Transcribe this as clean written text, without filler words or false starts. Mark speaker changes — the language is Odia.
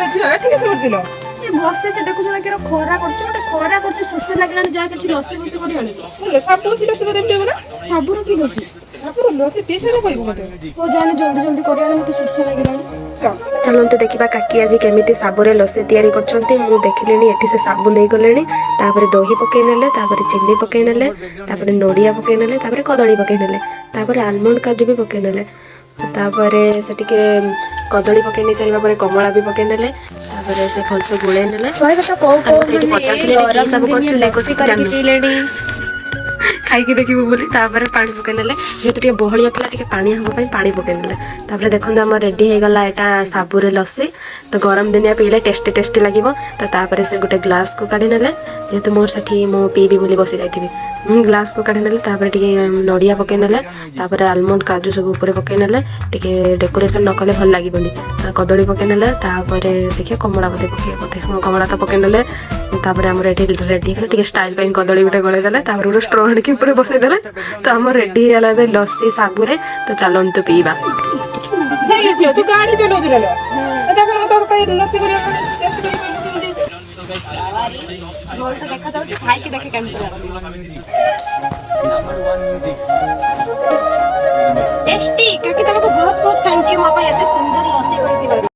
Speaker 1: କରୁଥିଲ ଝିଅ ଏଠିକି ସେ କରୁଥିଲ
Speaker 2: ଏ ବସିଛି ଦେଖୁଛ ନା କେର ଖରା କରୁଛି ଗୋଟେ ଖରା କରୁଛି ସୁସ୍ଥ ଲାଗିଲାନି ଯାହା କିଛି ଲସି ବସି କରିବନି
Speaker 1: ଭଲ ସାବୁ ଅଛି ଲସି କରି ଦେବି ନା
Speaker 2: ସାବୁର କି ଲସି
Speaker 1: ସାବୁର ଲସି ଟିସାରେ କହିବୁ ମତେ
Speaker 2: ହଉ ଜାଣି ଜଲ୍ଦି ଜଲ୍ଦି କରିବନି ମତେ ସୁସ୍ଥ ଲାଗିଲାନି
Speaker 3: ଚାଲନ୍ତୁ ଦେଖିବା କାକି ଆଜି କେମିତି ସାବୁରେ ଲସି ତିଆରି କରୁଛନ୍ତି। ମୁଁ ଦେଖିଲିଣି ଏଠି ସେ ସାବୁ ନେଇଗଲେଣି ତାପରେ ଦହି ପକେଇ ନେଲେ ତାପରେ ଚିନି ପକେଇ ନେଲେ ତାପରେ ନଡ଼ିଆ ପକେଇ ନେଲେ ତାପରେ କଦଳୀ ପକେଇ ନେଲେ ତାପରେ ଆଲମଣ୍ଡ କାଜୁ ବି ପକେଇ ନେଲେ ତାପରେ ସେ ଟିକେ କଦଳୀ ପକେଇ ନେଇ ସାରିବା ପରେ କମଳା ବି ପକେଇ ନେଲେ ତାପରେ ସେ ଭଲସେ ଗୋଳେଇ ନେଲେ
Speaker 2: କହିବେ ତ କୋଉ କୋଉ
Speaker 3: ସେଇଠି ପଚାରୁଥିଲେ କି ସବୁ କରୁଛୁ
Speaker 2: ଲସି କରିକି ପିଇଲେଣି
Speaker 3: ଖାଇକି ଦେଖିବୁ ବୋଲି ତାପରେ ପାଣି ପକେଇ ନେଲେ ଯେହେତୁ ଟିକେ ବହଳିଆ ଥିଲା ଟିକେ ପାଣିଆ ହବା ପାଇଁ ପାଣି ପକେଇ ନେଲେ ତାପରେ ଦେଖନ୍ତୁ ଆମର ରେଡି ହେଇଗଲା ଏଇଟା ସାବୁରେ ଲସି ତ ଗରମ ଦିନିଆ ପିଇଲେ ଟେଷ୍ଟି ଲାଗିବ ତ ତାପରେ ସେ ଗୋଟେ ଗ୍ଲାସକୁ କାଢ଼ି ନେଲେ ଯେହେତୁ ମୋର ସେଠି ମୁଁ ପିଇବି ବୋଲି ବସି ଯାଇଥିବି ଗ୍ଲାସକୁ କାଢ଼ି ନେଲେ ତାପରେ ଟିକେ ନଡ଼ିଆ ପକେଇ ନେଲେ ତାପରେ ଆଲମଣ୍ଡ କାଜୁ ସବୁ ଉପରେ ପକେଇ ନେଲେ ଟିକେ ଡେକୋରେସନ୍ ନ କଲେ ଭଲ ଲାଗିବନି କଦଳୀ ପକେଇ ନେଲେ ତାପରେ ଦେଖିବା କମଳା ବୋଧେ କମଳା ତ ପକେଇ ନେଲେ ତାପରେ ଆମର ଏଠି ରେଡି ହେଇଗଲା ଟିକେ ଷ୍ଟାଇଲ ପାଇଁ କଦଳୀ ଗୋଟେ ଗଳେଇ ଦେଲେ ତାପରେ ଗୋଟେ ଷ୍ଟ୍ର ଆଣିକି ଉପରେ ବସେଇ ଦେଲେ ତ ଆମର ରେଡି ହେଇଗଲା ଏବେ ଲସି ସାବୁରେ ତ ଚାଲନ୍ତୁ ପିଇବା
Speaker 1: ଝିଅ ତୁ ଗାଡି ଚଲଉଥିଲ ତୋ ପାଇଁ ଲସି କରିବା ଟେଷ୍ଟ କରି
Speaker 2: ଭଲ ତ ଦେଖାଯାଉଛି ଖାଇକି ଦେଖେ କେମିତି ଲାଗୁଛି टेस्टी काकी तुमको बहुत बहुत थैंक यू ମୋ ପାଇଁ ଏତେ ସୁନ୍ଦର ଲସି କରିଥିବାରୁ